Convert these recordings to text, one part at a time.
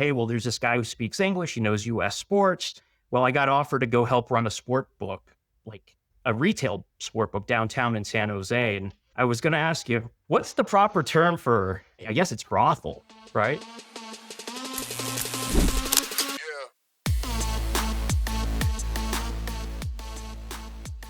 hey, well, there's this guy who speaks English. He knows US sports. Well, I got offered to go help run a sport book, like a retail sport book downtown in San Jose. And I was going to ask you, what's the proper term for, I guess it's brothel, right?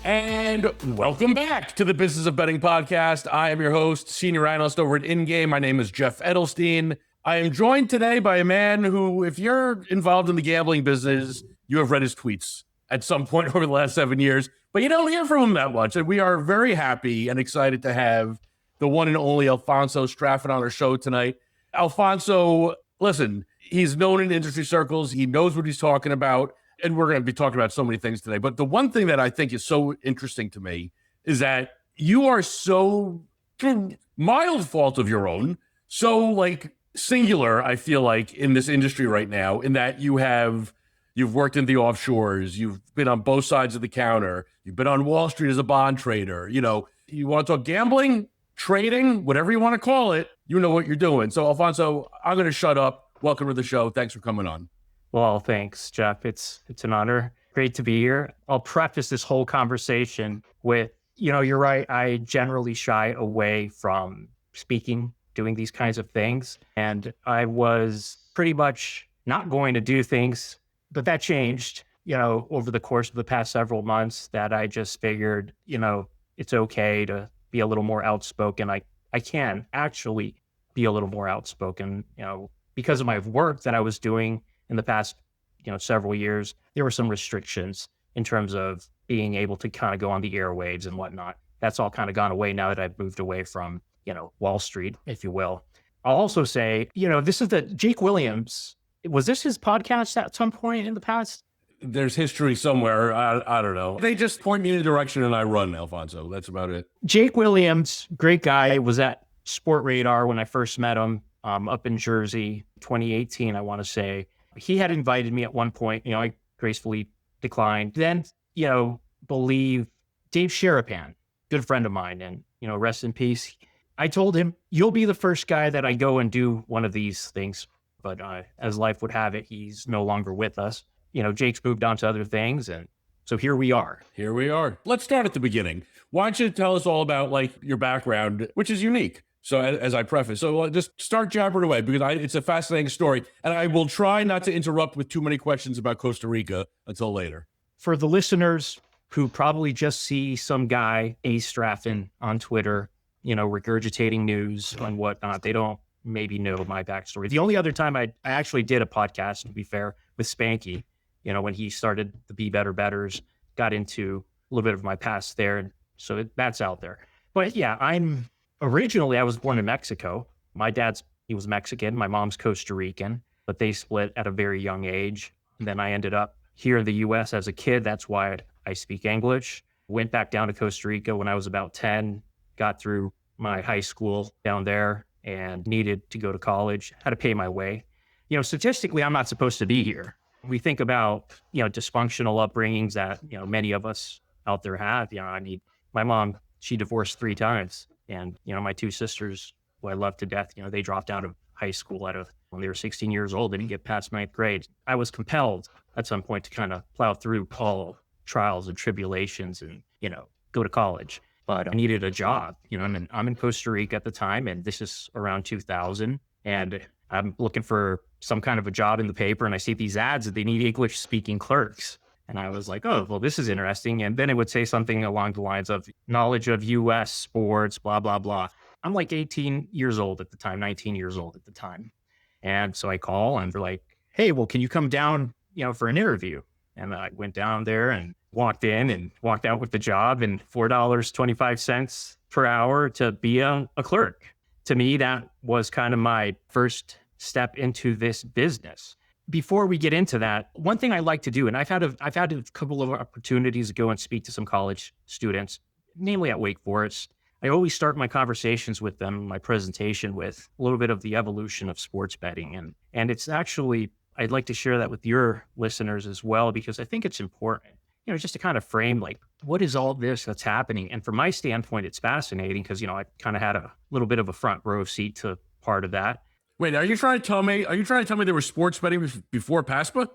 And welcome back to the Business of Betting podcast. I am your host, senior analyst over at InGame. My name is Jeff Edelstein. I am joined today by a man who, if you're involved in the gambling business, you have read his tweets at some point over the last 7 years, but you don't hear from him that much. And we are very happy and excited to have the one and only Alfonso Straffon on our show tonight. Alfonso, listen, he's known in industry circles. He knows what he's talking about. And we're going to be talking about so many things today. But the one thing that I think is so interesting to me is that you are so, through mild fault of your own, so like singular, I feel like, in this industry right now, in that you've worked in the offshores, you've been on both sides of the counter, you've been on Wall Street as a bond trader. You know, you want to talk gambling, trading, whatever you want to call it, you know what you're doing. So Alfonso, I'm going to shut up. Welcome to the show. Thanks for coming on. Well, thanks, Jeff. It's an honor. Great to be here. I'll preface this whole conversation with, you're right. I generally shy away from speaking, doing these kinds of things. And I was pretty much not going to do things, but that changed, over the course of the past several months, that I just figured, it's okay to be a little more outspoken. I can actually be a little more outspoken, because of my work that I was doing in the past, several years. There were some restrictions in terms of being able to kind of go on the airwaves and whatnot. That's all kind of gone away now that I've moved away from, Wall Street, if you will. I'll also say, this is Jake Williams. Was this his podcast at some point in the past? There's history somewhere. I don't know. They just point me in a direction and I run, Alfonso. That's about it. Jake Williams, great guy, was at Sport Radar when I first met him up in Jersey, 2018, I want to say. He had invited me at one point, I gracefully declined. Then, believe Dave Sharapan, good friend of mine, and, rest in peace. I told him, you'll be the first guy that I go and do one of these things. But as life would have it, he's no longer with us. Jake's moved on to other things. And so here we are. Here we are. Let's start at the beginning. Why don't you tell us all about your background, which is unique. So as I preface, so just start jabbering away because it's a fascinating story. And I will try not to interrupt with too many questions about Costa Rica until later. For the listeners who probably just see some guy, A. Straffon, on Twitter, regurgitating news and whatnot, they don't maybe know my backstory. The only other time I actually did a podcast, to be fair, with Spanky, when he started the Be Better Betters, got into a little bit of my past there. And so that's out there. But yeah, originally, I was born in Mexico. My he was Mexican. My mom's Costa Rican, but they split at a very young age. And then I ended up here in the U.S. as a kid. That's why I speak English. Went back down to Costa Rica when I was about 10, got through my high school down there and needed to go to college, had to pay my way. Statistically, I'm not supposed to be here. We think about, dysfunctional upbringings that, many of us out there have. My mom, she divorced 3 times. And, my 2 sisters, who I love to death, they dropped out of high school when they were 16 years old. They didn't get past 9th grade. I was compelled at some point to kind of plow through all trials and tribulations and, go to college. But I needed a job, and I'm in Costa Rica at the time, and this is around 2000. And I'm looking for some kind of a job in the paper, and I see these ads that they need English-speaking clerks. And I was like, oh, well, this is interesting. And then it would say something along the lines of knowledge of U.S. sports, blah, blah, blah. I'm like 18 years old at the time, 19 years old at the time. And so I call and they're like, hey, well, can you come down, for an interview? And I went down there and walked in and walked out with the job and $4.25 per hour to be a clerk. To me, that was kind of my first step into this business. Before we get into that, one thing I like to do, and I've had a couple of opportunities to go and speak to some college students, namely at Wake Forest. I always start my conversations with them, my presentation, with a little bit of the evolution of sports betting. And it's actually, I'd like to share that with your listeners as well, because I think it's important, just to kind of frame what is all this that's happening? And from my standpoint, it's fascinating because, I kind of had a little bit of a front row seat to part of that. Wait, are you trying to tell me there was sports betting before PASPA?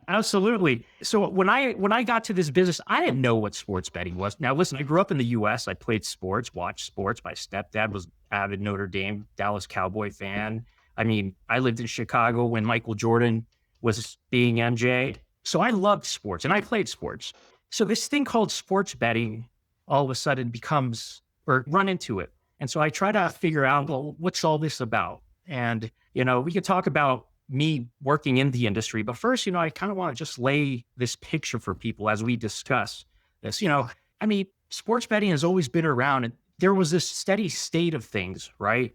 Absolutely. So when I got to this business, I didn't know what sports betting was. Now, listen, I grew up in the U.S. I played sports, watched sports. My stepdad was avid Notre Dame, Dallas Cowboy fan. I mean, I lived in Chicago when Michael Jordan was being MJ. So I loved sports and I played sports. So this thing called sports betting all of a sudden becomes, or run into it. And so I try to figure out, well, what's all this about? And, we could talk about me working in the industry, but first, I kind of want to just lay this picture for people as we discuss this. Sports betting has always been around and there was this steady state of things, right?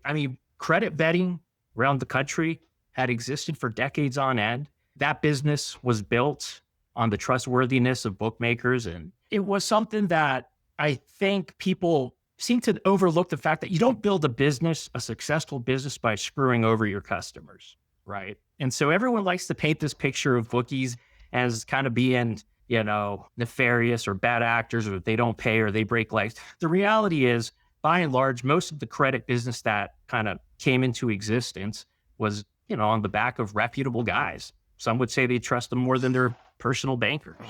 Credit betting around the country had existed for decades on end. That business was built on the trustworthiness of bookmakers. And it was something that I think people seem to overlook the fact that you don't build a successful business by screwing over your customers, right? And so everyone likes to paint this picture of bookies as kind of being, nefarious or bad actors, or they don't pay or they break legs. The reality is, by and large, most of the credit business that kind of came into existence was, on the back of reputable guys. Some would say they trust them more than their personal bankers,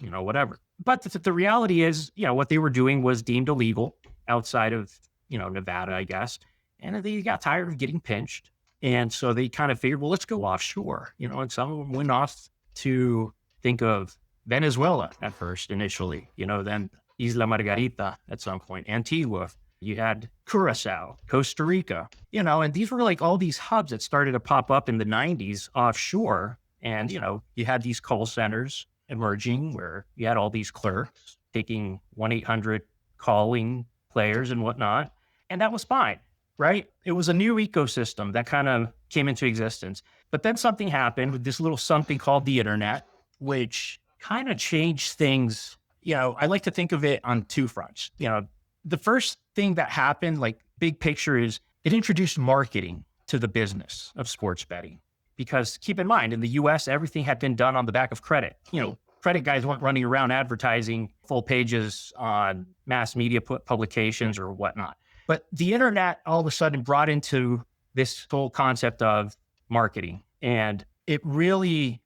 whatever. But the reality is, what they were doing was deemed illegal outside of, Nevada, I guess. And they got tired of getting pinched. And so they kind of figured, well, let's go offshore, and some of them went off to think of Venezuela at first, initially, then Isla Margarita at some point, Antigua. You had Curacao, Costa Rica, and these were like all these hubs that started to pop up in the 90s offshore. And, you had these call centers emerging where you had all these clerks taking 1-800 calling players and whatnot. And that was fine, right? It was a new ecosystem that kind of came into existence. But then something happened with this little something called the internet, which kind of changed things. I like to think of it on two fronts. The first thing that happened, like big picture, is it introduced marketing to the business of sports betting. Because keep in mind, in the US, everything had been done on the back of credit. Credit guys weren't running around advertising full pages on mass media publications or whatnot. But the internet all of a sudden brought into this whole concept of marketing. And it really,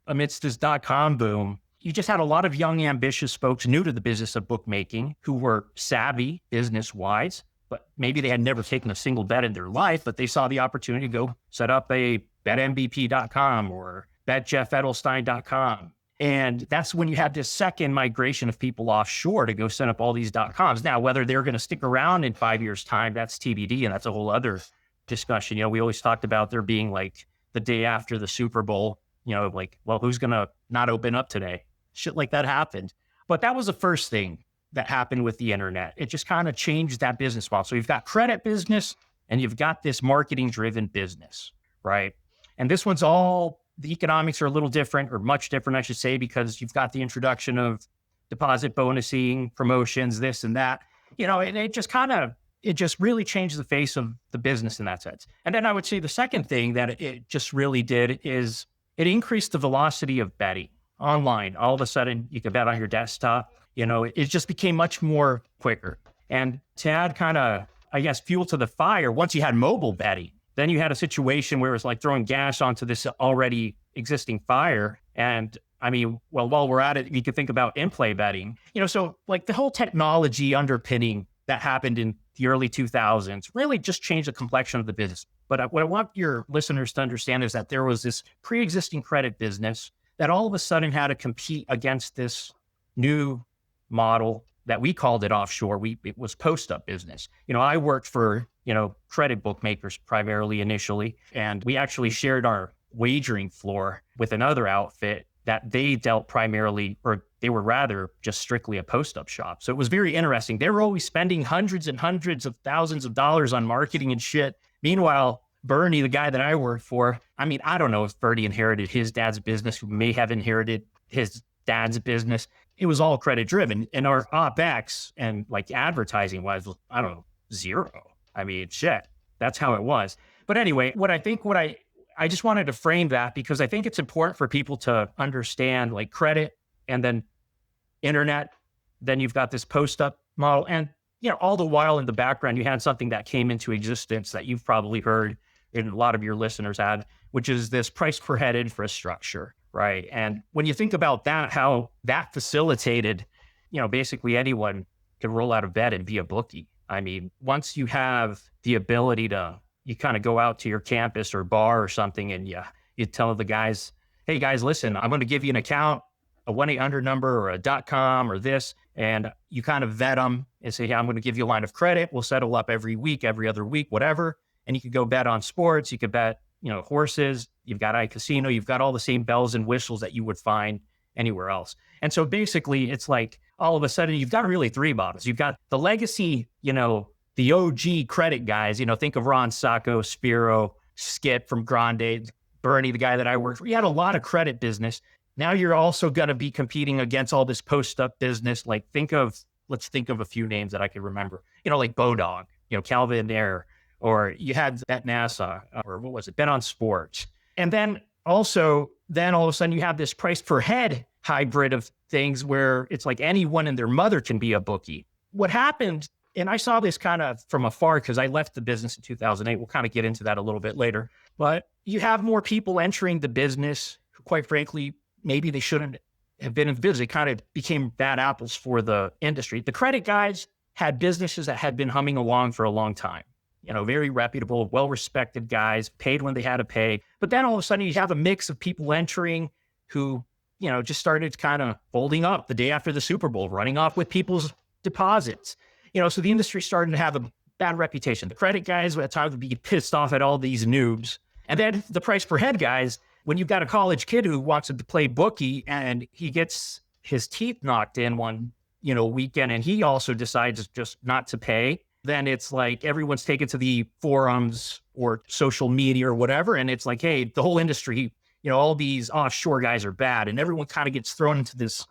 amidst this .com boom, you just had a lot of young, ambitious folks new to the business of bookmaking who were savvy business-wise, but maybe they had never taken a single bet in their life, but they saw the opportunity to go set up a betmvp.com or betjeffelstein.com. And that's when you had this second migration of people offshore to go set up all these .coms. Now, whether they're going to stick around in 5 years' time, that's TBD, and that's a whole other discussion. We always talked about there being like the day after the Super Bowl, well, who's going to not open up today? Shit like that happened. But that was the first thing that happened with the internet. It just kind of changed that business model. So you've got credit business and you've got this marketing-driven business, right? And this one's the economics are a little different, or much different, I should say, because you've got the introduction of deposit bonusing, promotions, this and that, and it just really changed the face of the business in that sense. And then I would say the second thing that it just really did is it increased the velocity of betting online. All of a sudden you could bet on your desktop, it just became much more quicker. And to add kind of, I guess, fuel to the fire, once you had mobile betting, then you had a situation where it was like throwing gas onto this already existing fire. And while we're at it, you could think about in-play betting, so like the whole technology underpinning that happened in the early 2000s really just changed the complexion of the business. But what I want your listeners to understand is that there was this pre-existing credit business that all of a sudden had to compete against this new model that we called it offshore. It was post-up business. I worked for, credit bookmakers primarily initially, and we actually shared our wagering floor with another outfit that they dealt primarily, or they were rather just strictly a post-up shop. So it was very interesting. They were always spending hundreds and hundreds of thousands of dollars on marketing and shit. Meanwhile, Bernie, the guy that I worked for, I don't know if Bernie inherited his dad's business, who may have inherited his dad's business. It was all credit driven. And our OpEx and like advertising wise, I don't know, zero. Shit, that's how it was. But anyway, I just wanted to frame that because I think it's important for people to understand like credit and then internet. Then you've got this post-up model. And, all the while in the background, you had something that came into existence that you've probably heard and a lot of your listeners had, which is this price per head infrastructure, right? And when you think about that, how that facilitated, basically anyone can roll out of bed and be a bookie. I mean, once you have the ability to, you kind of go out to your campus or bar or something and you tell the guys, hey guys, listen, I'm going to give you an account, a 1-800 number or a .com or this, and you kind of vet them and say, hey, I'm going to give you a line of credit. We'll settle up every week, every other week, whatever. And you could go bet on sports. You could bet, horses. You've got iCasino. You've got all the same bells and whistles that you would find anywhere else. And so basically it's like all of a sudden you've got really three models. You've got the legacy, the OG credit guys, think of Ron Sacco, Spiro, Skip from Grande, Bernie, the guy that I worked for. He had a lot of credit business. Now you're also going to be competing against all this post-up business. Like let's think of a few names that I can remember, like Bodog, Calvin Air, or you had Bet NASA, or what was it? Bet on Sports. And then all of a sudden you have this price per head hybrid of things where it's like anyone and their mother can be a bookie. What happened, and I saw this kind of from afar because I left the business in 2008. We'll kind of get into that a little bit later. But you have more people entering the business who, quite frankly, maybe they shouldn't have been in the business. They kind of became bad apples for the industry. The credit guys had businesses that had been humming along for a long time. Very reputable, well-respected guys, paid when they had to pay. But then all of a sudden you have a mix of people entering who, just started kind of folding up the day after the Super Bowl, running off with people's deposits. So the industry started to have a bad reputation. The credit guys at times would be pissed off at all these noobs. And then the price per head guys, when you've got a college kid who wants to play bookie and he gets his teeth knocked in one, weekend, and he also decides just not to pay, then it's like everyone's taken to the forums or social media or whatever. And it's like, hey, the whole industry, all these offshore guys are bad. And everyone kind of gets thrown into this,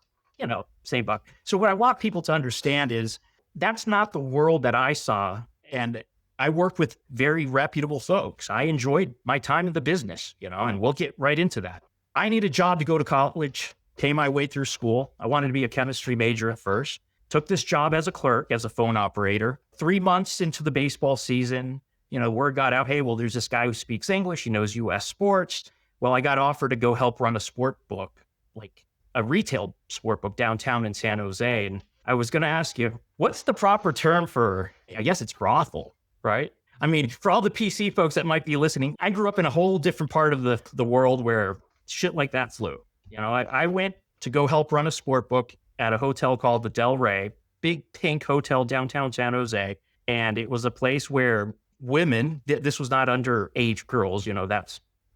same bucket. So what I want people to understand is that's not the world that I saw. And I worked with very reputable folks. I enjoyed my time in the business, and we'll get right into that. I need a job to go to college, pay my way through school. I wanted to be a chemistry major at first. Took this job as a clerk, as a phone operator. 3 months into the baseball season, word got out, hey, well, there's this guy who speaks English. He knows U.S. sports. Well, I got offered to go help run a sport book, like a retail sport book downtown in San Jose. And I was going to ask you, what's the proper term for, I guess it's brothel, right? I mean, for all the PC folks that might be listening, I grew up in a whole different part of the world where shit like that flew. I went to go help run a sport book at a hotel called the Del Rey, big pink hotel downtown San Jose. And it was a place where women, this was not underage girls,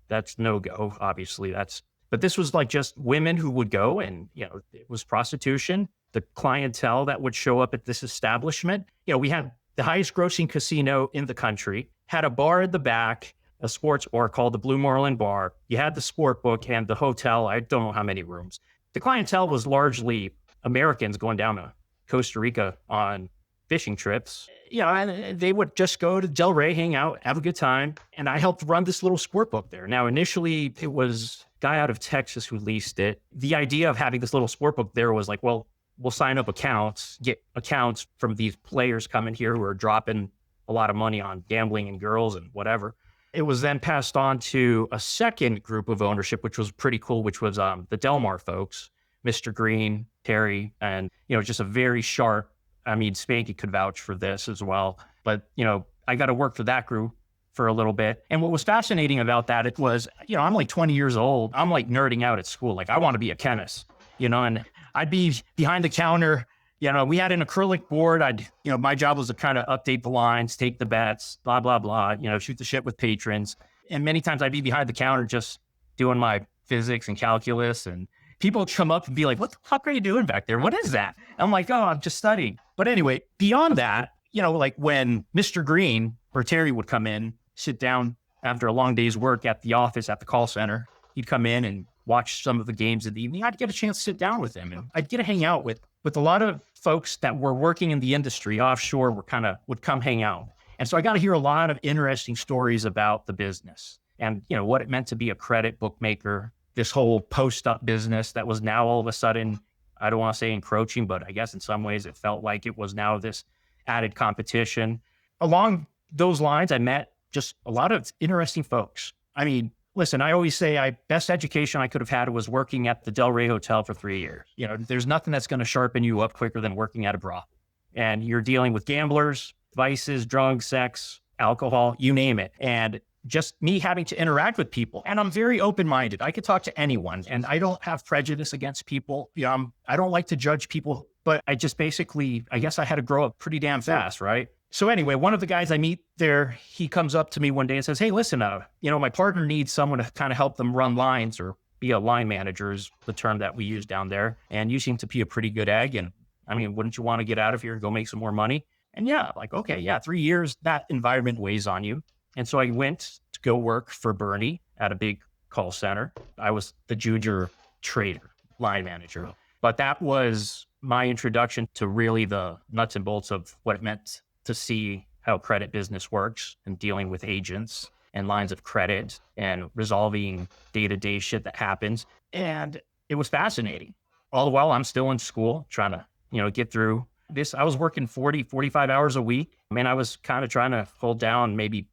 that's no-go, obviously. But this was like just women who would go and, it was prostitution. The clientele that would show up at this establishment, we had the highest grossing casino in the country, had a bar at the back, a sports bar called the Blue Marlin Bar. You had the sport book and the hotel. I don't know how many rooms. The clientele was largely Americans going down to Costa Rica on fishing trips. And they would just go to Del Rey, hang out, have a good time. And I helped run this little sport book there. Now, initially, it was a guy out of Texas who leased it. The idea of having this little sport book there was like, well, we'll sign up accounts, get accounts from these players coming here who are dropping a lot of money on gambling and girls and whatever. It was then passed on to a second group of ownership, which was pretty cool, which was the Delmar folks, Mr. Green, Terry, and, just a very sharp, Spanky could vouch for this as well. But, I got to work for that group for a little bit. And what was fascinating about that, it was, I'm like 20 years old. I'm like nerding out at school. Like I want to be a chemist, and I'd be behind the counter. We had an acrylic board. My job was to kind of update the lines, take the bets, blah, blah, blah, shoot the shit with patrons. And many times I'd be behind the counter just doing my physics and calculus, and people would come up and be like, what the fuck are you doing back there? What is that? I'm like, oh, I'm just studying. But anyway, beyond that, like when Mr. Green or Terry would come in, sit down after a long day's work at the office, at the call center, he'd come in and watch some of the games in the evening. I'd get a chance to sit down with him, and I'd get to hang out with a lot of folks that were working in the industry offshore would come hang out. And so I got to hear a lot of interesting stories about the business and, what it meant to be a credit bookmaker, this whole post-up business that was now all of a sudden, I don't want to say encroaching, but I guess in some ways it felt like it was now this added competition. Along those lines, I met just a lot of interesting folks. I mean, listen, I always say best education I could have had was working at the Del Rey Hotel for 3 years. There's nothing that's going to sharpen you up quicker than working at a brothel. And you're dealing with gamblers, vices, drugs, sex, alcohol, you name it. And just me having to interact with people. And I'm very open-minded. I could talk to anyone and I don't have prejudice against people. I don't like to judge people, but I just basically, I guess I had to grow up pretty damn fast, right? So anyway, one of the guys I meet there, he comes up to me one day and says, hey, listen, my partner needs someone to kind of help them run lines, or be a line manager is the term that we use down there. And you seem to be a pretty good egg. And I mean, wouldn't you want to get out of here and go make some more money? And yeah, like, okay, yeah, 3 years, that environment weighs on you. And so I went to go work for Bernie at a big call center. I was the junior trader, line manager. But that was my introduction to really the nuts and bolts of what it meant to see how credit business works and dealing with agents and lines of credit and resolving day-to-day shit that happens. And it was fascinating. All the while I'm still in school trying to, get through this. I was working 40, 45 hours a week. I mean, I was kind of trying to hold down maybe,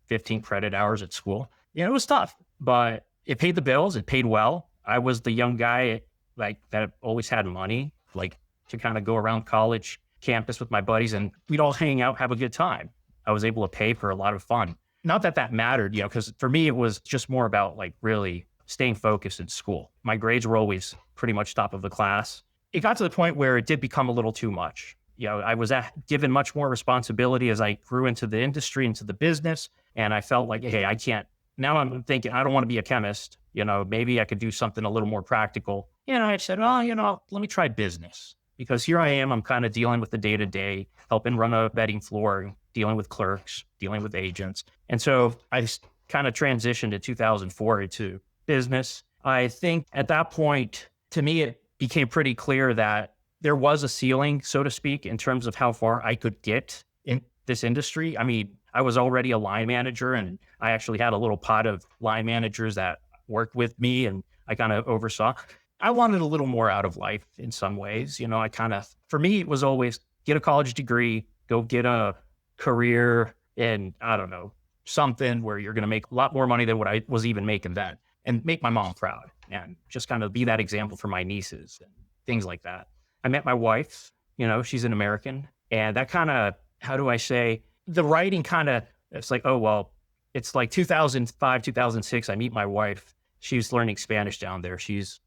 15 credit hours at school. It was tough, but it paid the bills. It paid well. I was the young guy that always had money, to kind of go around college campus with my buddies, and we'd all hang out, have a good time. I was able to pay for a lot of fun. Not that mattered, because for me, it was just more about really staying focused in school. My grades were always pretty much top of the class. It got to the point where it did become a little too much. I was given much more responsibility as I grew into the industry, into the business. And I felt like, hey, I can't. Now I'm thinking, I don't want to be a chemist. Maybe I could do something a little more practical. I said, let me try business. Because here I am, I'm kind of dealing with the day-to-day, helping run a betting floor, dealing with clerks, dealing with agents. And so I kind of transitioned in 2004 into business. I think at that point, to me, it became pretty clear that there was a ceiling, so to speak, in terms of how far I could get in this industry. I mean, I was already a line manager, and I actually had a little pot of line managers that worked with me, and I kind of oversaw. I wanted a little more out of life in some ways. For me, it was always get a college degree, go get a career in, something where you're going to make a lot more money than what I was even making then, and make my mom proud, and just kind of be that example for my nieces and things like that. I met my wife, she's an American, and that kind of, how do I say, the writing kind of, it's like, oh, well, it's like 2005, 2006, I meet my wife. She's learning Spanish down there.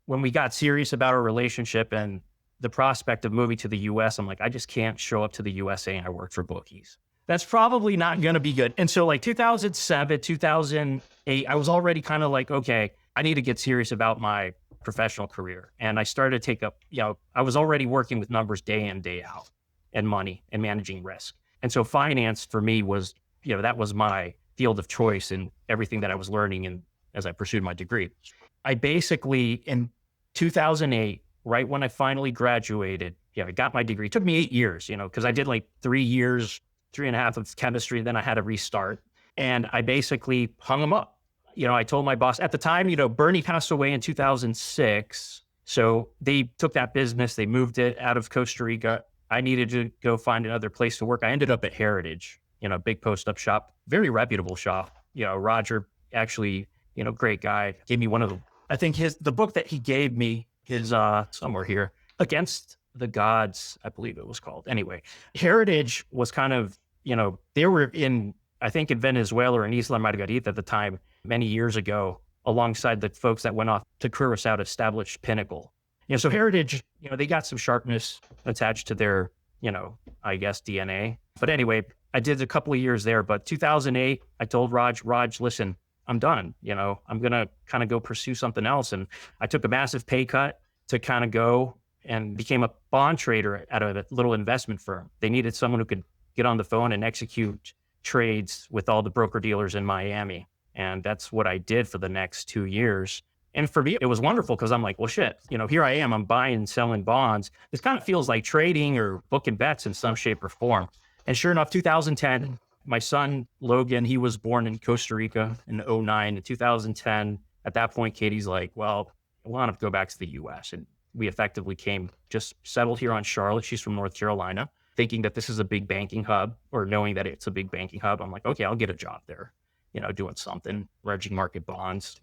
When we got serious about our relationship and the prospect of moving to the US, I'm like, I just can't show up to the US saying I work for bookies. That's probably not going to be good. And so 2007, 2008, I was already kind of like, okay, I need to get serious about my professional career. And I started to take up, I was already working with numbers day in, day out, and money and managing risk. And so finance for me was, that was my field of choice and everything that I was learning and as I pursued my degree. I basically, in 2008, right when I finally graduated, I got my degree. It took me 8 years, because I did 3 years, 3.5 of chemistry. Then I had to restart. And I basically hung them up. I told my boss at the time, Bernie passed away in 2006. So they took that business, they moved it out of Costa Rica. I needed to go find another place to work. I ended up at Heritage, big post-up shop, very reputable shop. Roger actually, great guy, gave me one of the book that he gave me is somewhere here, Against the Gods, I believe it was called. Anyway, Heritage was kind of, they were in Venezuela or in Isla Margarita at the time, many years ago, alongside the folks that went off to Curacao to establish Pinnacle. So Heritage, they got some sharpness attached to their, DNA. But anyway, I did a couple of years there, but 2008, I told Raj, listen, I'm done. I'm going to kind of go pursue something else. And I took a massive pay cut to kind of go and became a bond trader at a little investment firm. They needed someone who could get on the phone and execute trades with all the broker dealers in Miami. And that's what I did for the next 2 years. And for me, it was wonderful because I'm like, well, shit, here I am, I'm buying and selling bonds. This kind of feels like trading or booking bets in some shape or form. And sure enough, 2010, my son, Logan, he was born in Costa Rica in 2009. In 2010, at that point, Katie's like, well, I want to go back to the US. And we effectively just settled here on Charlotte. She's from North Carolina. thinking that this is a big banking hub, or knowing that it's a big banking hub. I'm like, okay, I'll get a job there, doing something, emerging market bonds,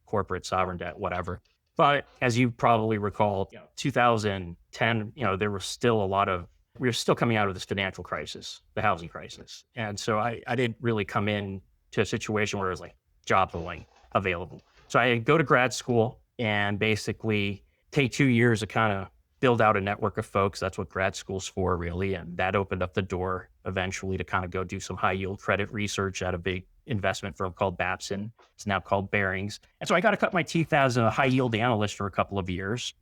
corporate sovereign debt, whatever. But as you probably recall, 2010, there was still we were still coming out of this financial crisis, the housing crisis. And so I didn't really come in to a situation where it was like jobs only available. So I go to grad school and basically take 2 years to kind of build out a network of folks. That's what grad school's for, really. And that opened up the door eventually to kind of go do some high yield credit research at a big investment firm called Babson. It's now called Barings. And so I got to cut my teeth as a high yield analyst for a couple of years,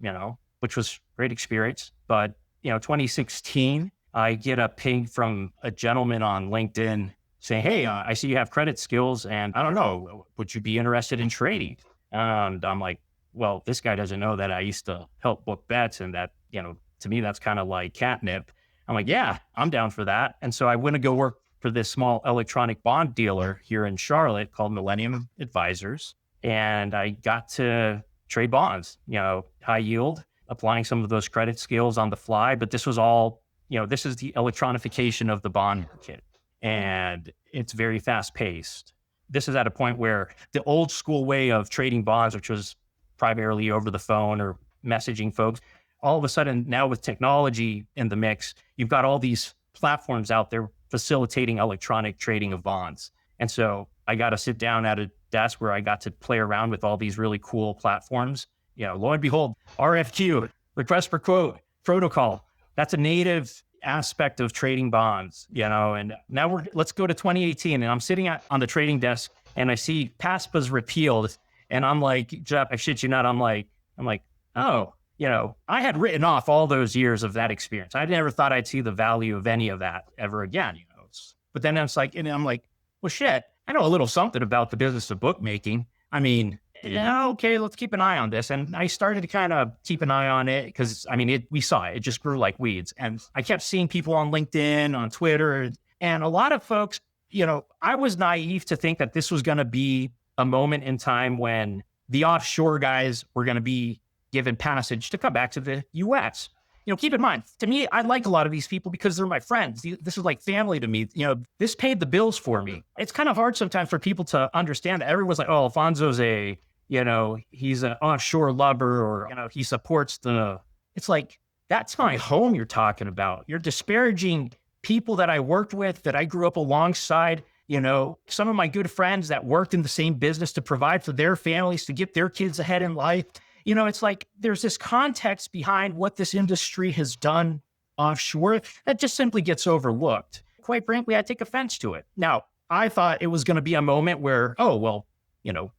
which was great experience. But, 2016, I get a ping from a gentleman on LinkedIn saying, hey, I see you have credit skills and I don't know, would you be interested in trading? And I'm like, well, this guy doesn't know that I used to help book bets, and that, to me, that's kind of like catnip. I'm like, yeah, I'm down for that. And so I went to go work for this small electronic bond dealer here in Charlotte called Millennium Advisors. And I got to trade bonds, high yield, applying some of those credit skills on the fly. But this was all, this is the electronification of the bond market. And it's very fast paced. This is at a point where the old school way of trading bonds, which was primarily over the phone or messaging folks, all of a sudden now with technology in the mix, you've got all these platforms out there facilitating electronic trading of bonds. And so I got to sit down at a desk where I got to play around with all these really cool platforms. Lo and behold, RFQ, request for quote, protocol. That's a native aspect of trading bonds, and now let's go to 2018. And I'm sitting on the trading desk and I see PASPA's repealed. And I'm like, Jeff, I shit you not. I'm like, oh, I had written off all those years of that experience. I never thought I'd see the value of any of that ever again, But then it's like, and I'm like, well, shit, I know a little something about the business of bookmaking. I mean, okay, let's keep an eye on this. And I started to kind of keep an eye on it because, we saw it. It just grew like weeds. And I kept seeing people on LinkedIn, on Twitter, and a lot of folks, I was naive to think that this was going to be a moment in time when the offshore guys were going to be given passage to come back to the U.S. Keep in mind, to me, I like a lot of these people because they're my friends. This is like family to me. This paid the bills for me. It's kind of hard sometimes for people to understand that everyone's like, oh, Alfonso's he's an offshore lover, or, he supports it's like, that's my home you're talking about. You're disparaging people that I worked with, that I grew up alongside. Some of my good friends that worked in the same business to provide for their families, to get their kids ahead in life. It's like there's this context behind what this industry has done offshore that just simply gets overlooked. Quite frankly, I take offense to it. Now, I thought it was going to be a moment where, oh, well,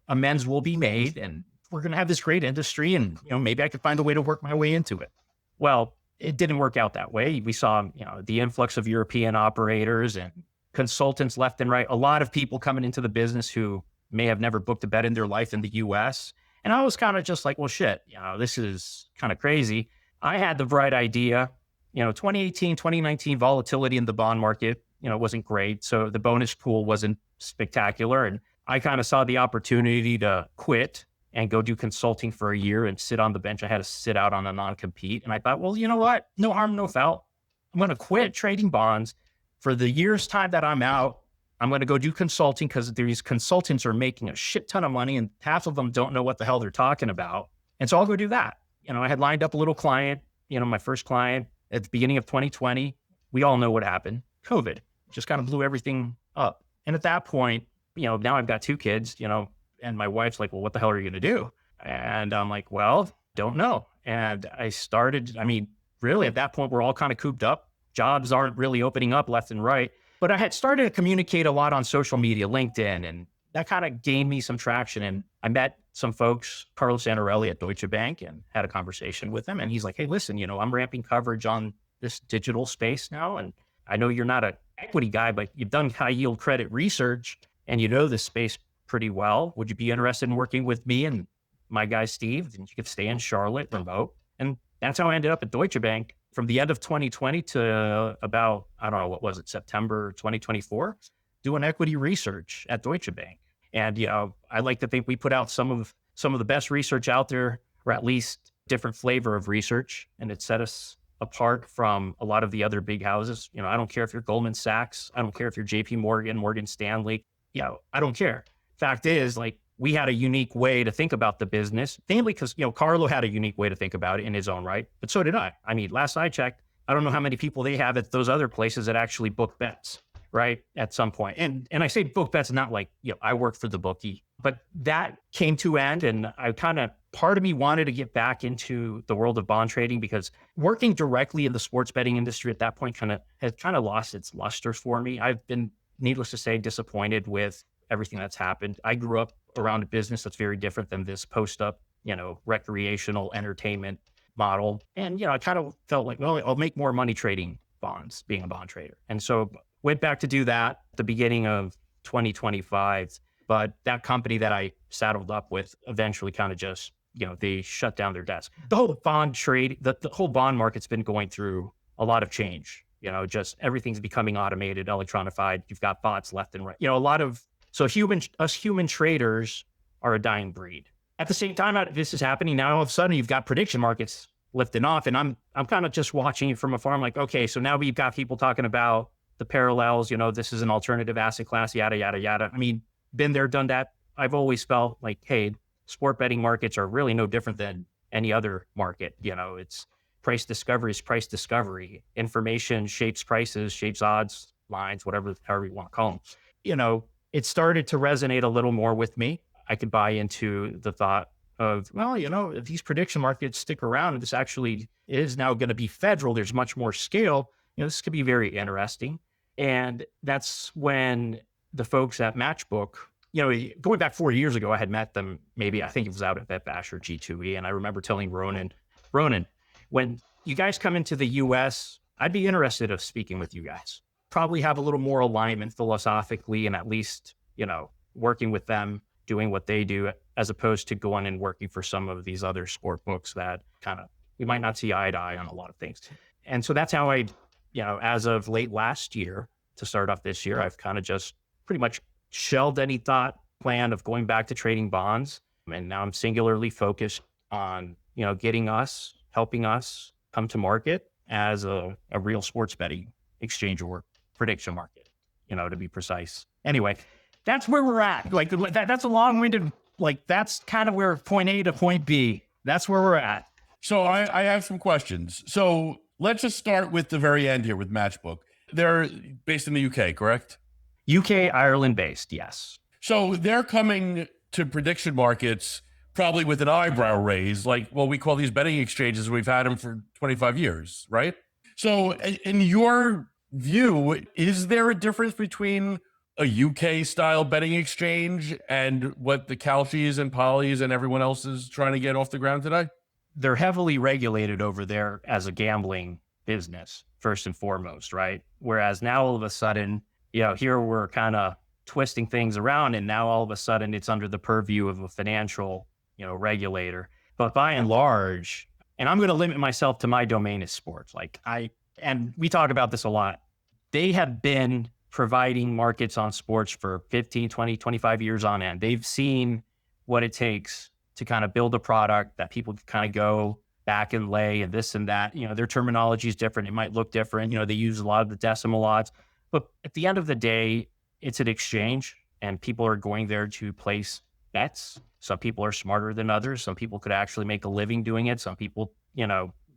amends will be made and we're going to have this great industry and, maybe I could find a way to work my way into it. Well, it didn't work out that way. We saw, the influx of European operators and consultants left and right, a lot of people coming into the business who may have never booked a bet in their life in the US. And I was kind of just like, well, shit, this is kind of crazy. I had the bright idea, 2018, 2019 volatility in the bond market, wasn't great. So the bonus pool wasn't spectacular. And I kind of saw the opportunity to quit and go do consulting for a year and sit on the bench. I had to sit out on a non-compete. And I thought, well, you know what? No harm, no foul. I'm going to quit trading bonds. For the year's time that I'm out, I'm going to go do consulting because these consultants are making a shit ton of money and half of them don't know what the hell they're talking about. And so I'll go do that. I had lined up a little client, my first client at the beginning of 2020. We all know what happened. COVID just kind of blew everything up. And at that point, now I've got 2 kids, and my wife's like, well, what the hell are you going to do? And I'm like, well, don't know. And I started, really at that point, we're all kind of cooped up. Jobs aren't really opening up left and right. But I had started to communicate a lot on social media, LinkedIn, and that kind of gained me some traction. And I met some folks, Carlos Anarelli at Deutsche Bank, and had a conversation with him. And he's like, hey, listen, I'm ramping coverage on this digital space now. And I know you're not an equity guy, but you've done high yield credit research and you know this space pretty well. Would you be interested in working with me and my guy, Steve? And you could stay in Charlotte remote. And that's how I ended up at Deutsche Bank. From the end of 2020 to about, I don't know, what was it, September 2024, doing equity research at Deutsche Bank. And, I like to think we put out some of the best research out there, or at least different flavor of research. And it set us apart from a lot of the other big houses. I don't care if you're Goldman Sachs. I don't care if you're JP Morgan, Morgan Stanley. I don't care. Fact is, like, we had a unique way to think about the business, namely because, Carlo had a unique way to think about it in his own right, but so did I. I mean, last I checked, I don't know how many people they have at those other places that actually book bets, right? At some point. And I say book bets, not like, I work for the bookie, but that came to end. And part of me wanted to get back into the world of bond trading because working directly in the sports betting industry at that point had lost its luster for me. I've been, needless to say, disappointed with everything that's happened. I grew up around a business that's very different than this post-up, recreational entertainment model. And, I kind of felt like, well, I'll make more money trading bonds, being a bond trader. And so went back to do that at the beginning of 2025. But that company that I saddled up with eventually kind of just, they shut down their desk. The whole bond trade, the whole bond market's been going through a lot of change. Just everything's becoming automated, electronified. You've got bots left and right. So us human traders are a dying breed. At the same time, this is happening now. All of a sudden, you've got prediction markets lifting off, and I'm kind of just watching it from afar. I'm like, okay, so now we've got people talking about the parallels. This is an alternative asset class, yada yada yada. I mean, been there, done that. I've always felt like, hey, sport betting markets are really no different than any other market. It's price discovery is price discovery. Information shapes prices, shapes odds, lines, however you want to call them. It started to resonate a little more with me. I could buy into the thought of, well, if these prediction markets stick around and this actually is now going to be federal, there's much more scale, this could be very interesting. And that's when the folks at Matchbook, going back 4 years ago, I had met them, maybe, I think it was out at VetBash or G2E. And I remember telling Ronan, when you guys come into the US, I'd be interested of speaking with you guys. Probably have a little more alignment philosophically and at least, working with them, doing what they do, as opposed to going and working for some of these other sport books that we might not see eye to eye on a lot of things. And so that's how I, as of late last year to start off this year, I've kind of just pretty much shelved any plan of going back to trading bonds. And now I'm singularly focused on, helping us come to market as a real sports betting exchange or prediction market, to be precise. Anyway, that's where we're at. Like that's a long-winded, that's kind of where point A to point B, that's where we're at. So I have some questions. So let's just start with the very end here with Matchbook. They're based in the UK, correct? UK, Ireland based, yes. So they're coming to prediction markets probably with an eyebrow raise, we call these betting exchanges. We've had them for 25 years, right? So in your view, is there a difference between a UK style betting exchange and what the Kalshis and Polys and everyone else is trying to get off the ground today? They're heavily regulated over there as a gambling business, first and foremost, right? Whereas now all of a sudden, here we're kind of twisting things around, and now all of a sudden it's under the purview of a financial, regulator. But by and large, and I'm going to limit myself to my domain is sports. And we talk about this a lot. They have been providing markets on sports for 15, 20, 25 years on end. They've seen what it takes to kind of build a product that people can kind of go back and lay and this and that. Their terminology is different. It might look different. They use a lot of the decimal odds. But at the end of the day, it's an exchange and people are going there to place bets. Some people are smarter than others. Some people could actually make a living doing it. Some people,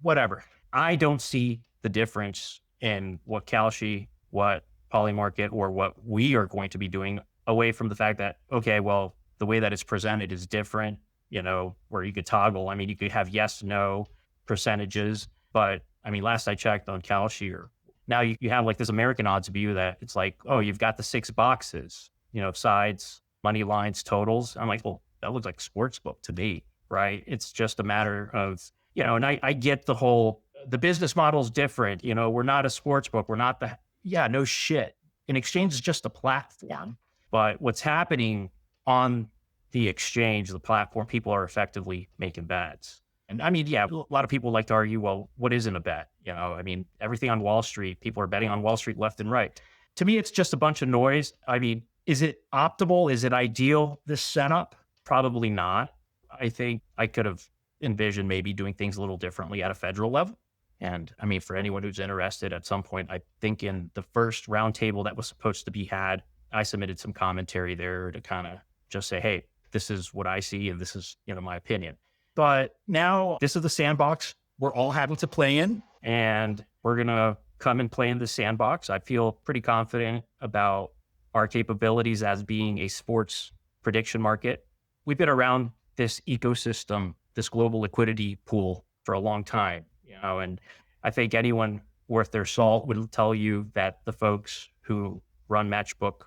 whatever. I don't see the difference in what Kalshi, what Polymarket, or what we are going to be doing away from the fact that, okay, well, the way that it's presented is different, where you could toggle. I mean, you could have yes, no percentages, but I mean, last I checked on Kalshi, or now you have this American odds view that it's like, oh, you've got the 6 boxes, sides, money lines, totals. I'm like, well, that looks like sportsbook to me, right? It's just a matter of, and I get the business model's different. We're not a sportsbook. We're not no shit. An exchange is just a platform. But what's happening on the exchange, the platform, people are effectively making bets. And I mean, a lot of people like to argue, well, what isn't a bet? I mean, everything on Wall Street, people are betting on Wall Street left and right. To me, it's just a bunch of noise. I mean, is it optimal? Is it ideal, this setup? Probably not. I think I could have envisioned maybe doing things a little differently at a federal level. And I mean, for anyone who's interested at some point, I think in the first roundtable that was supposed to be had, I submitted some commentary there to kind of just say, hey, this is what I see and this is, my opinion. But now this is the sandbox we're all having to play in, and we're going to come and play in the sandbox. I feel pretty confident about our capabilities as being a sports prediction market. We've been around this ecosystem, this global liquidity pool for a long time, and I think anyone worth their salt would tell you that the folks who run Matchbook,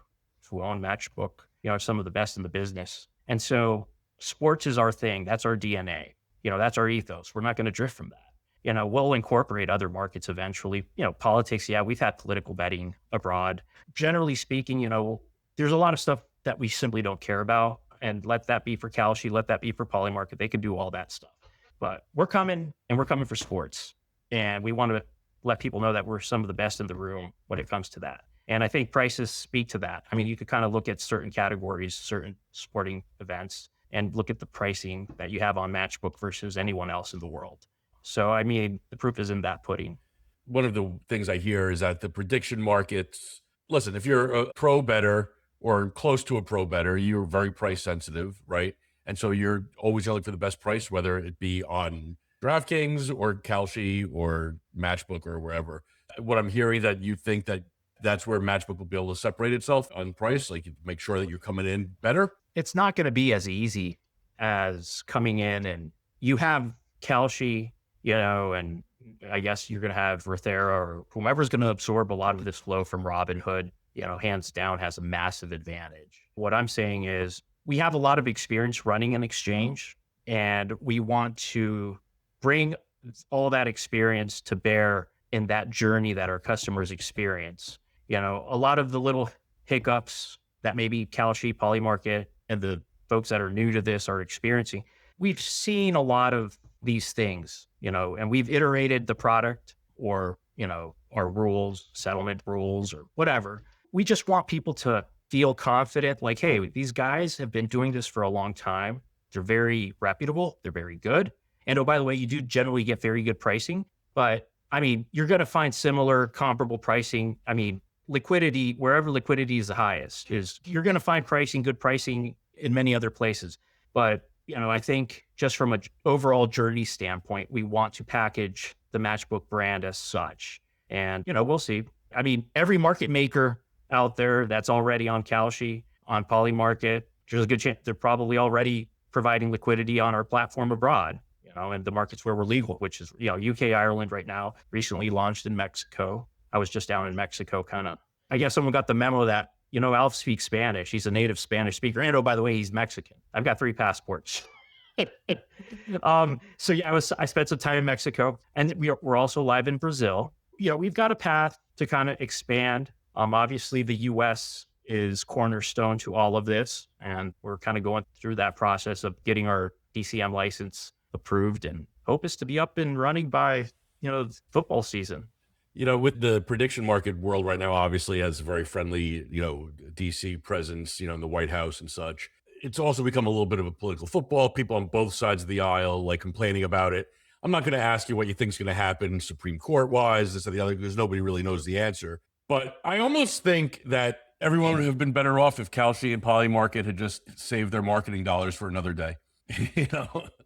who own Matchbook, are some of the best in the business. And so sports is our thing. That's our DNA. That's our ethos. We're not going to drift from that. We'll incorporate other markets eventually. Politics, we've had political betting abroad. Generally speaking, there's a lot of stuff that we simply don't care about. And let that be for Kalshi, let that be for Polymarket. They can do all that stuff. But we're coming for sports. And we want to let people know that we're some of the best in the room when it comes to that. And I think prices speak to that. I mean, you could kind of look at certain categories, certain sporting events, and look at the pricing that you have on Matchbook versus anyone else in the world. So, I mean, the proof is in that pudding. One of the things I hear is that the prediction markets, listen, if you're a pro bettor or close to a pro bettor, you're very price sensitive, right? And so you're always looking for the best price, whether it be on DraftKings or Kalshi or Matchbook or wherever. What I'm hearing that you think that that's where Matchbook will be able to separate itself on price, like make sure that you're coming in better. It's not going to be as easy as coming in and you have Kalshi, and I guess you're going to have Rothera or whomever's going to absorb a lot of this flow from Robinhood, hands down has a massive advantage. What I'm saying is we have a lot of experience running an exchange, and we want to bring all that experience to bear in that journey that our customers experience. A lot of the little hiccups that maybe Kalshi, Polymarket, and the folks that are new to this are experiencing, we've seen a lot of these things, and we've iterated the product or, our rules, settlement rules or whatever. We just want people to feel confident, like, hey, these guys have been doing this for a long time. They're very reputable. They're very good. And oh, by the way, you do generally get very good pricing, but I mean, you're going to find similar comparable pricing. I mean, liquidity, wherever liquidity is the highest, is you're going to find good pricing in many other places. But, I think just from an overall journey standpoint, we want to package the Matchbook brand as such. And, we'll see. I mean, every market maker out there that's already on Kalshi, on Polymarket, there's a good chance they're probably already providing liquidity on our platform abroad, and the markets where we're legal, which is, UK, Ireland right now, recently launched in Mexico. I was just down in Mexico I guess someone got the memo that, Alf speaks Spanish. He's a native Spanish speaker. And oh, by the way, he's Mexican. I've got 3 passports. So yeah, I spent some time in Mexico, and we're also live in Brazil. We've got a path to kind of expand. Obviously the US is cornerstone to all of this. And we're kind of going through that process of getting our DCM license approved, and hope is to be up and running by, football season. With the prediction market world right now, obviously has a very friendly, DC presence, in the White House and such. It's also become a little bit of a political football. People on both sides of the aisle, like, complaining about it. I'm not going to ask you what you think is going to happen Supreme Court wise, this or the other, because nobody really knows the answer. But I almost think that everyone would have been better off if Kalshi and Polymarket had just saved their marketing dollars for another day.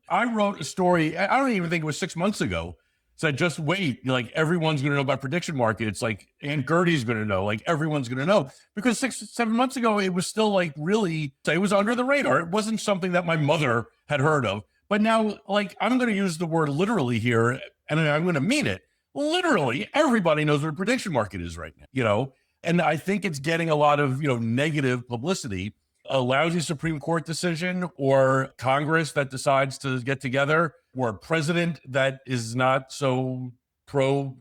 I wrote a story, I don't even think it was 6 months ago, said, just wait, like, everyone's going to know about prediction market. It's like Aunt Gertie's going to know, like, everyone's going to know. Because 6-7 months ago, it was still like really, it was under the radar. It wasn't something that my mother had heard of. But now, like, I'm going to use the word literally here, and I'm going to mean it. Literally, everybody knows what a prediction market is right now, And I think it's getting a lot of, negative publicity. A lousy Supreme Court decision, or Congress that decides to get together, or a president that is not so pro,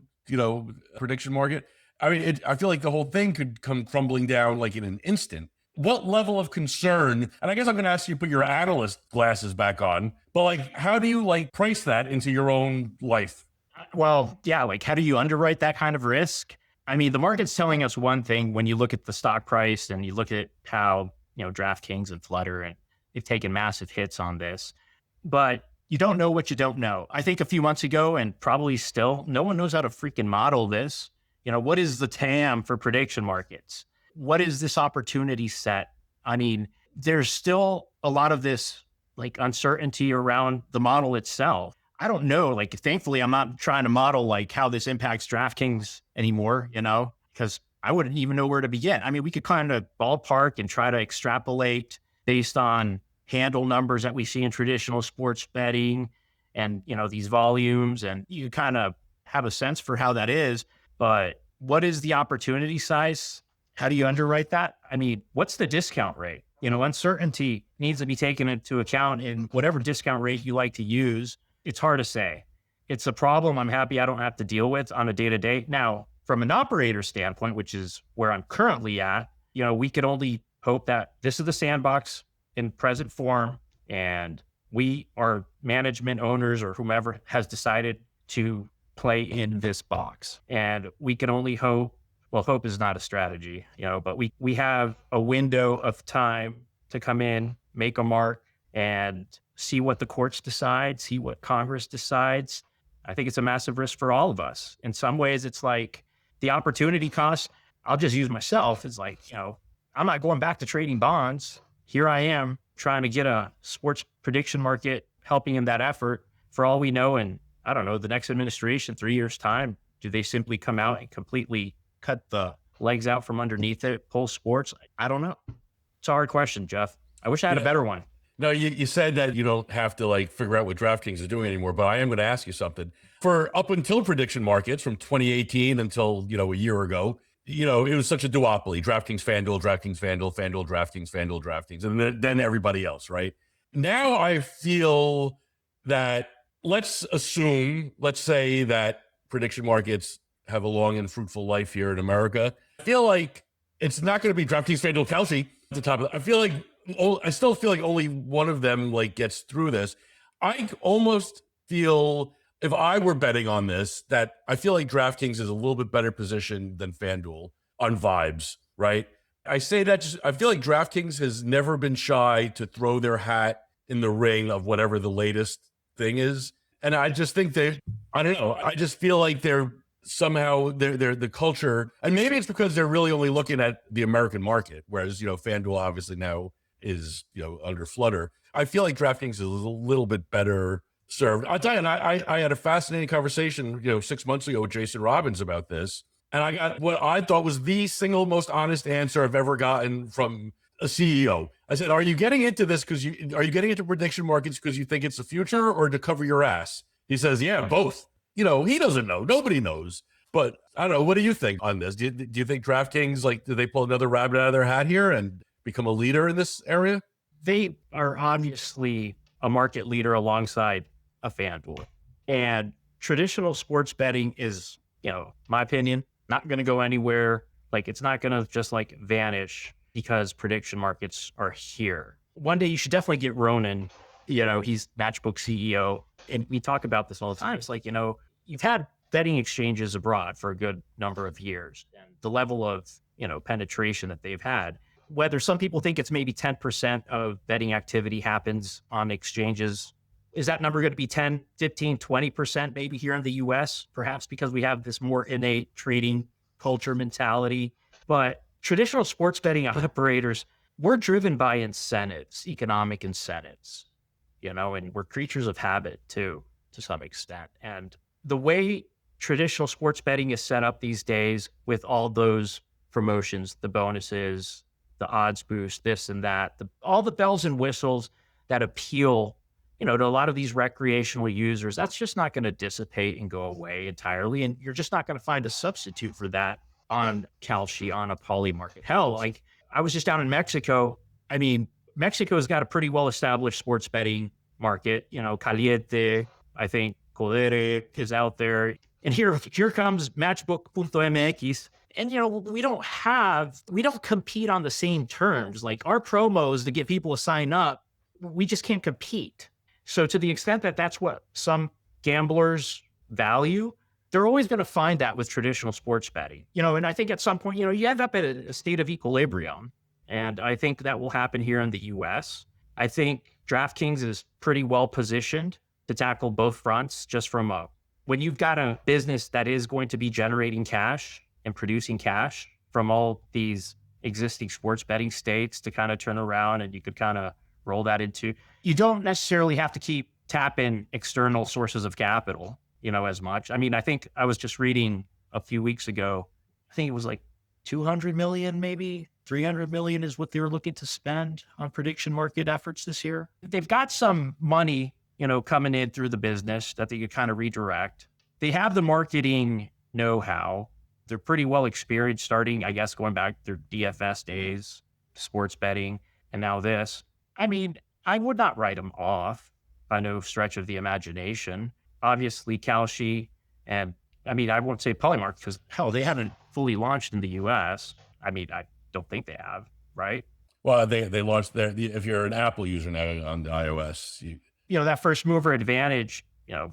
prediction market. I mean, I feel like the whole thing could come crumbling down like in an instant. What level of concern, and I guess I'm going to ask you to put your analyst glasses back on, but like, how do you price that into your own life? Well, yeah, how do you underwrite that kind of risk? I mean, the market's telling us one thing when you look at the stock price and you look at how, DraftKings and Flutter, and they've taken massive hits on this. But you don't know what you don't know. I think a few months ago, and probably still, no one knows how to freaking model this. What is the TAM for prediction markets? What is this opportunity set? I mean, there's still a lot of this like uncertainty around the model itself. I don't know. Like, thankfully, I'm not trying to model like how this impacts DraftKings anymore, because I wouldn't even know where to begin. I mean, we could kind of ballpark and try to extrapolate based on handle numbers that we see in traditional sports betting and, these volumes, and you kind of have a sense for how that is. But what is the opportunity size? How do you underwrite that? I mean, what's the discount rate? Uncertainty needs to be taken into account in whatever discount rate you like to use. It's hard to say. It's a problem I'm happy I don't have to deal with on a day-to-day. Now, from an operator standpoint, which is where I'm currently at, we could only hope that this is the sandbox in present form, and we, our management owners or whomever, has decided to play in this box. And we can only hope. Well, hope is not a strategy, but we have a window of time to come in, make a mark, and see what the courts decide, see what Congress decides. I think it's a massive risk for all of us. In some ways, it's like the opportunity cost. I'll just use myself. It's like, I'm not going back to trading bonds. Here I am trying to get a sports prediction market, helping in that effort. For all we know, and I don't know, the next administration, 3 years' time, do they simply come out and completely cut the legs out from underneath it, pull sports? I don't know. It's a hard question, Jeff. I wish I had a better one. No, you said that you don't have to figure out what DraftKings is doing anymore, but I am going to ask you something. For up until prediction markets from 2018 until, a year ago, it was such a duopoly. DraftKings, FanDuel, DraftKings, FanDuel, FanDuel, DraftKings, FanDuel, DraftKings, and then everybody else, right? Now I feel that let's say that prediction markets have a long and fruitful life here in America. I feel like it's not going to be DraftKings, FanDuel, Kalshi at the top of it. I still feel like only one of them gets through this. I almost feel, if I were betting on this, that I feel like DraftKings is a little bit better positioned than FanDuel on vibes, right? I say that I feel like DraftKings has never been shy to throw their hat in the ring of whatever the latest thing is. And I just think I don't know. I just feel like they're the culture, and maybe it's because they're really only looking at the American market, whereas, FanDuel obviously now is, under Flutter. I feel like DraftKings is a little bit better served. I'll tell you, and I had a fascinating conversation, 6 months ago with Jason Robbins about this. And I got what I thought was the single most honest answer I've ever gotten from a CEO. I said, are you getting into this are you getting into prediction markets because you think it's the future, or to cover your ass? He says, yeah, both. He doesn't know. Nobody knows. But I don't know. What do you think on this? Do you think DraftKings, do they pull another rabbit out of their hat here and become a leader in this area? They are obviously a market leader alongside a FanDuel. And traditional sports betting is, my opinion, not going to go anywhere. It's not going to just vanish because prediction markets are here. One day you should definitely get Ronan. He's Matchbook CEO. And we talk about this all the time. It's like, you've had betting exchanges abroad for a good number of years, and the level of, penetration that they've had, whether some people think it's maybe 10% of betting activity happens on exchanges, is that number going to be 10, 15, 20% maybe here in the US, perhaps because we have this more innate trading culture mentality? But traditional sports betting operators, we're driven by incentives, economic incentives, and we're creatures of habit too, to some extent. And the way traditional sports betting is set up these days, with all those promotions, the bonuses, the odds boost, this and that, all the bells and whistles that appeal, to a lot of these recreational users, that's just not going to dissipate and go away entirely. And you're just not going to find a substitute for that on Kalshi, on a poly market. Hell, I was just down in Mexico. I mean, Mexico's got a pretty well-established sports betting market. Caliente, I think Codere is out there. And here comes Matchbook.mx. And, we don't compete on the same terms. Our promos to get people to sign up, we just can't compete. So to the extent that that's what some gamblers value, they're always going to find that with traditional sports betting. And I think at some point, you end up at a state of equilibrium. And I think that will happen here in the US. I think DraftKings is pretty well positioned to tackle both fronts just from when you've got a business that is going to be generating cash and producing cash from all these existing sports betting states to kind of turn around, and you could kind of roll that into, you don't necessarily have to keep tapping external sources of capital, as much. I mean, I think I was just reading a few weeks ago, I think it was like 200 million, maybe 300 million is what they were looking to spend on prediction market efforts this year. They've got some money, coming in through the business that they could kind of redirect. They have the marketing know-how. They're pretty well experienced starting, I guess, going back to their DFS days, sports betting, and now this. I mean, I would not write them off by no stretch of the imagination. Obviously, Kalshi, and I mean, I won't say Polymark because, hell, they haven't fully launched in the US. I mean, I don't think they have, right? Well, they launched there. If you're an Apple user now on the iOS, that first mover advantage,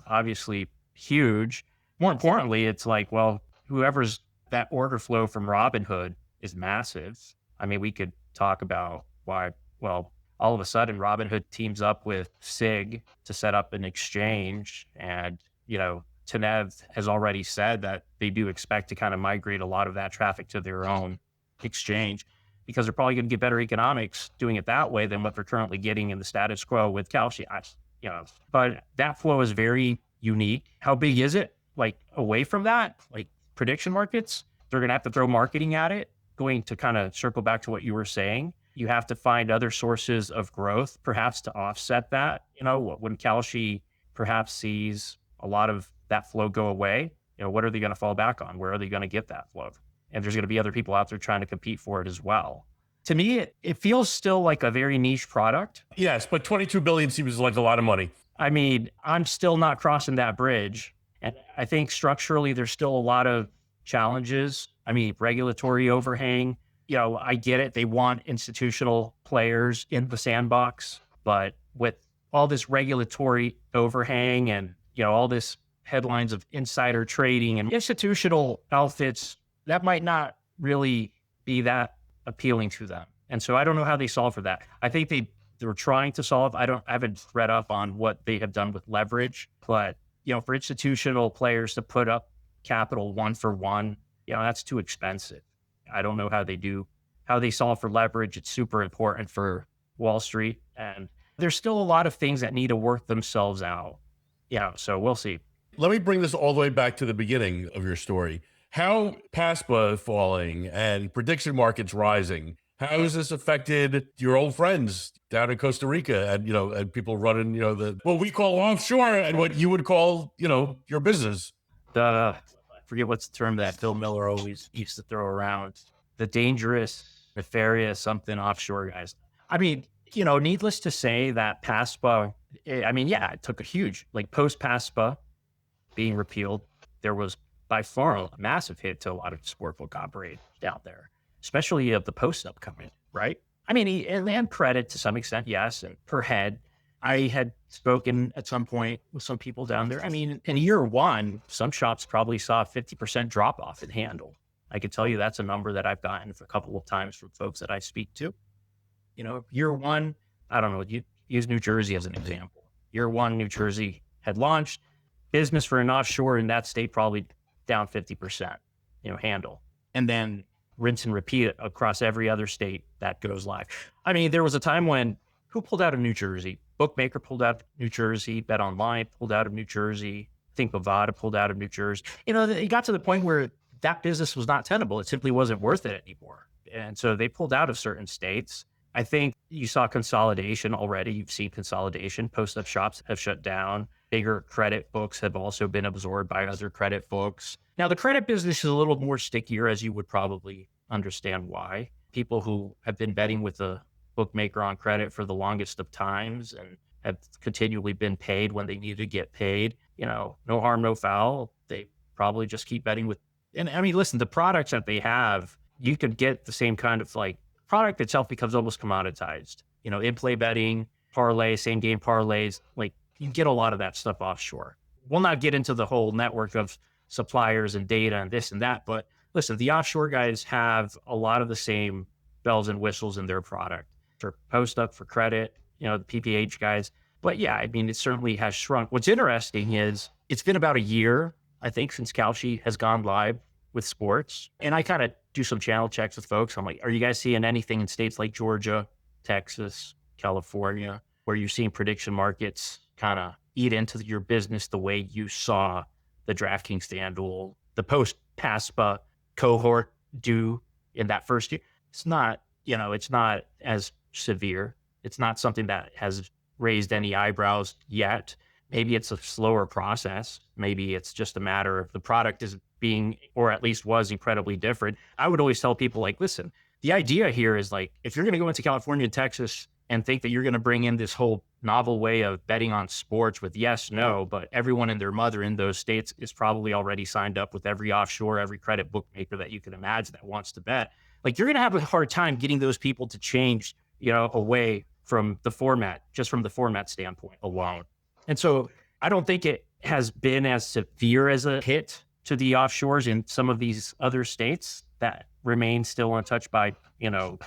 obviously huge. More importantly, it's like, well, whoever's that order flow from Robinhood is massive. I mean, we could talk about why, well, all of a sudden Robinhood teams up with SIG to set up an exchange. And, Tenev has already said that they do expect to kind of migrate a lot of that traffic to their own exchange because they're probably going to get better economics doing it that way than what they're currently getting in the status quo with Kalshi. But that flow is very unique. How big is it? Like away from that, like prediction markets, they're going to have to throw marketing at it. Going to kind of circle back to what you were saying, you have to find other sources of growth, perhaps to offset that. When Kalshi perhaps sees a lot of that flow go away, what are they going to fall back on? Where are they going to get that flow? And there's going to be other people out there trying to compete for it as well. To me, it feels still like a very niche product. Yes, but 22 billion seems like a lot of money. I mean, I'm still not crossing that bridge. And I think structurally, there's still a lot of challenges. I mean, regulatory overhang, I get it. They want institutional players in the sandbox, but with all this regulatory overhang and, all this headlines of insider trading and institutional outfits, that might not really be that appealing to them. And so I don't know how they solve for that. I think they were trying to solve. I haven't read up on what they have done with leverage, but for institutional players to put up capital one for one, that's too expensive. I don't know how they solve for leverage. It's super important for Wall Street. And there's still a lot of things that need to work themselves out. So we'll see. Let me bring this all the way back to the beginning of your story. How PASPA falling and prediction markets rising, how has this affected your old friends down in Costa Rica and, and people running, what we call offshore and what you would call, your business? I forget what's the term that Phil Miller always used to throw around. The dangerous, nefarious, something offshore guys. I mean, needless to say that PASPA, it took a huge, post PASPA being repealed, there was by far a massive hit to a lot of sportbook operators down there, especially of the post upcoming, right? I mean, and credit to some extent, yes, and per head. I had spoken at some point with some people down there. I mean, in year one, some shops probably saw a 50% drop off in handle. I could tell you that's a number that I've gotten a couple of times from folks that I speak to. Year one, I don't know, use New Jersey as an example. Year one, New Jersey had launched. Business for an offshore in that state probably down 50%, handle. And then rinse and repeat it across every other state that goes live. I mean, there was a time when who pulled out of New Jersey? Bookmaker pulled out of New Jersey. Bet Online pulled out of New Jersey. I think Bovada pulled out of New Jersey. It got to the point where that business was not tenable. It simply wasn't worth it anymore. And so they pulled out of certain states. I think you saw consolidation already. You've seen consolidation. Post-up shops have shut down. Bigger credit books have also been absorbed by other credit books. Now, the credit business is a little more stickier, as you would probably understand why. People who have been betting with a bookmaker on credit for the longest of times and have continually been paid when they need to get paid, no harm, no foul. They probably just keep betting with. And I mean, listen, the products that they have, you could get the same kind of product itself becomes almost commoditized. In-play betting, parlay, same game parlays, you get a lot of that stuff offshore. We'll not get into the whole network of suppliers and data and this and that, but listen, the offshore guys have a lot of the same bells and whistles in their product for post up, for credit, the PPH guys. But yeah, I mean, it certainly has shrunk. What's interesting is it's been about a year, I think, since Kalshi has gone live with sports. And I kind of do some channel checks with folks. I'm like, are you guys seeing anything in states like Georgia, Texas, California, where you're seeing prediction markets kind of eat into your business the way you saw the DraftKings FanDuel, the post PASPA cohort do in that first year? It's not, it's not as severe. It's not something that has raised any eyebrows yet. Maybe it's a slower process. Maybe it's just a matter of the product is being, or at least was, incredibly different. I would always tell people, like, listen, the idea here is, like, if you're going to go into California and Texas and think that you're going to bring in this whole novel way of betting on sports with yes, no, but everyone and their mother in those states is probably already signed up with every offshore, every credit bookmaker that you can imagine that wants to bet. Like, you're going to have a hard time getting those people to change, away from the format, just from the format standpoint alone. And so I don't think it has been as severe as a hit to the offshores in some of these other states that remain still untouched by,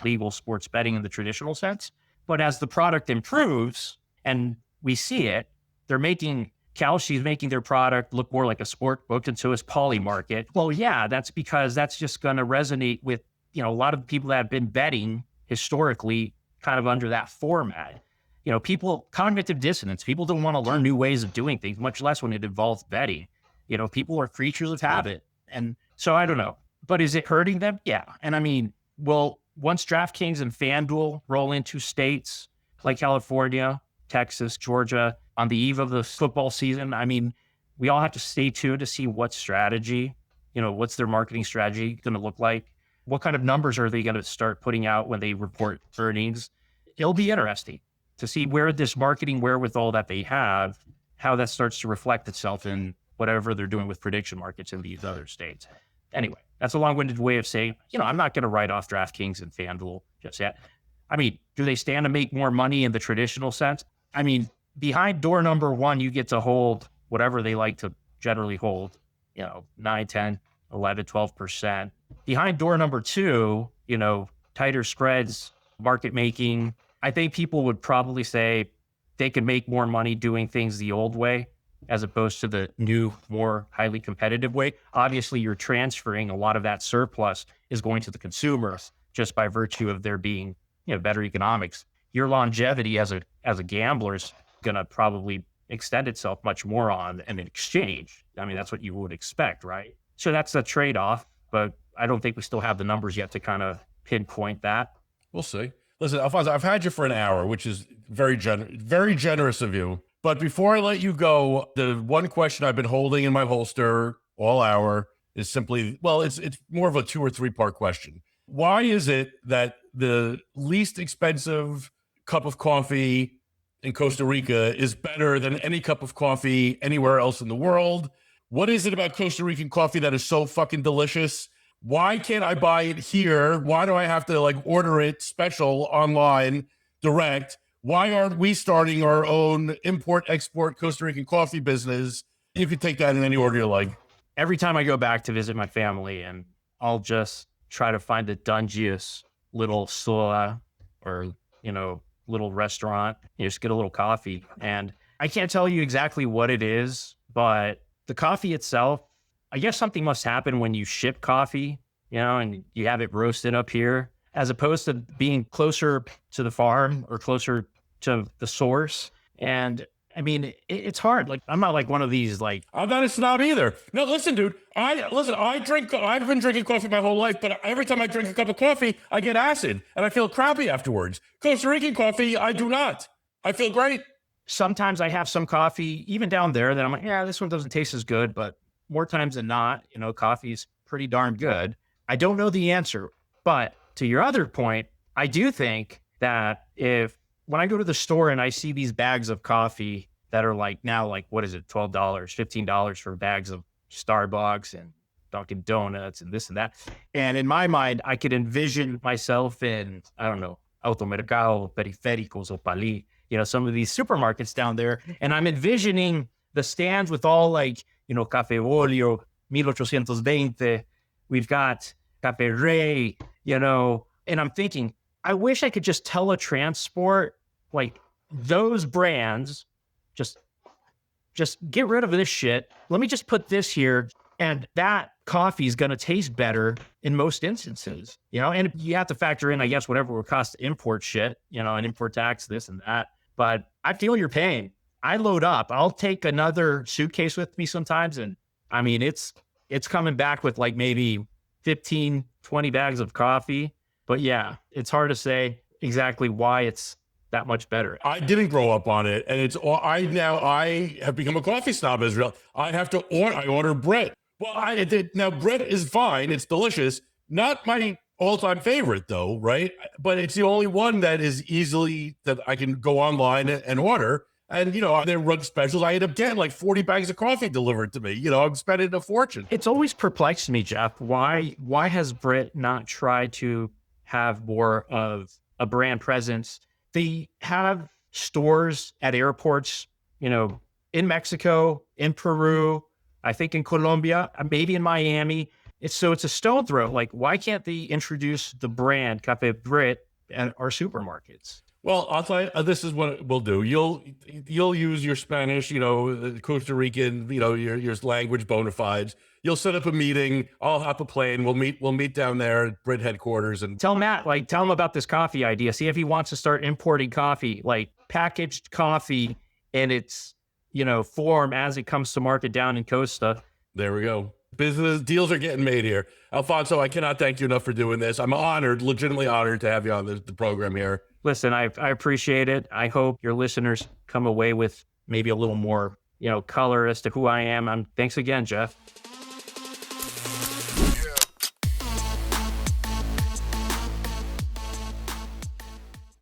legal sports betting in the traditional sense. But as the product improves and we see it, Kalshi's making their product look more like a sport book, and so is Polymarket. Well, yeah, that's because that's just going to resonate with, a lot of people that have been betting historically kind of under that format. Cognitive dissonance, people don't want to learn new ways of doing things, much less when it involves betting. People are creatures of habit. And so I don't know, but is it hurting them? Yeah. And I mean, once DraftKings and FanDuel roll into states like California, Texas, Georgia, on the eve of the football season, I mean, we all have to stay tuned to see what strategy, what's their marketing strategy going to look like? What kind of numbers are they going to start putting out when they report earnings? It'll be interesting to see where this marketing wherewithal that they have, how that starts to reflect itself in whatever they're doing with prediction markets in these other states. Anyway, that's a long-winded way of saying, I'm not going to write off DraftKings and FanDuel just yet. I mean, do they stand to make more money in the traditional sense? I mean, behind door number one, you get to hold whatever they like to generally hold, 9, 10, 11, 12%. Behind door number two, tighter spreads, market making. I think people would probably say they could make more money doing things the old way as opposed to the new, more highly competitive way. Obviously, you're transferring a lot of that surplus is going to the consumers just by virtue of there being, better economics. Your longevity as a gambler is going to probably extend itself much more on an exchange. I mean, that's what you would expect, right? So that's a trade-off, but I don't think we still have the numbers yet to kind of pinpoint that. We'll see. Listen, Alfonso, I've had you for an hour, which is very generous of you. But before I let you go, the one question I've been holding in my holster all hour is simply, it's more of a 2 or 3 part question. Why is it that the least expensive cup of coffee in Costa Rica is better than any cup of coffee anywhere else in the world? What is it about Costa Rican coffee that is so fucking delicious? Why can't I buy it here? Why do I have to order it special online direct? Why aren't we starting our own import-export Costa Rican coffee business? You could take that in any order you like. Every time I go back to visit my family, and I'll just try to find the dungiest little sola or, little restaurant, just get a little coffee. And I can't tell you exactly what it is, but the coffee itself, I guess something must happen when you ship coffee, and you have it roasted up here, as opposed to being closer to the farm or closer to the source. And I mean, it's hard. I'm not one of these I'm not a snob either. No, listen, dude. I've been drinking coffee my whole life, but every time I drink a cup of coffee, I get acid and I feel crappy afterwards. Costa Rican coffee, I do not. I feel great. Sometimes I have some coffee, even down there, that I'm like, yeah, this one doesn't taste as good, but more times than not, coffee's pretty darn good. I don't know the answer, but to your other point, I do think that when I go to the store and I see these bags of coffee that are now what is it, $12, $15 for bags of Starbucks and Dunkin' Donuts and this and that. And in my mind, I could envision myself in, I don't know, Automercado, Periféricos, or Pali, some of these supermarkets down there. And I'm envisioning the stands with all Café Bolio, 1820. We've got Café Rey, and I'm thinking, I wish I could just teletransport those brands just get rid of this shit. Let me just put this here. And that coffee is going to taste better in most instances, and you have to factor in, I guess, whatever it would cost to import shit, and import tax, this and that. But I feel your pain. I load up. I'll take another suitcase with me sometimes. And I mean, it's coming back with like maybe 15, 20 bags of coffee. But yeah, it's hard to say exactly why it's that much better. I didn't grow up on it, and I have become a coffee snob, Israel. I order Brett. Well, now Brett is fine. It's delicious. Not my all-time favorite though, right? But it's the only one that is easily that I can go online and order. And, they run specials. I end up getting like 40 bags of coffee delivered to me. I'm spending a fortune. It's always perplexed me, Jeff. Why has Brit not tried to have more of a brand presence? They have stores at airports, in Mexico, in Peru, I think in Colombia, maybe in Miami. It's a stone throw. Like, why can't they introduce the brand Cafe Brit at our supermarkets? Well, I'll tell you, this is what we'll do. You'll use your Spanish, Costa Rican, your language bona fides. You'll set up a meeting. I'll hop a plane. We'll meet down there at Brit headquarters and tell Matt, tell him about this coffee idea. See if he wants to start importing coffee, like packaged coffee in its, form as it comes to market down in Costa. There we go. Business deals are getting made here. Alfonso, I cannot thank you enough for doing this. I'm honored, legitimately honored to have you on the program here. Listen, I appreciate it. I hope your listeners come away with maybe a little more, color as to who I am. Thanks again, Jeff.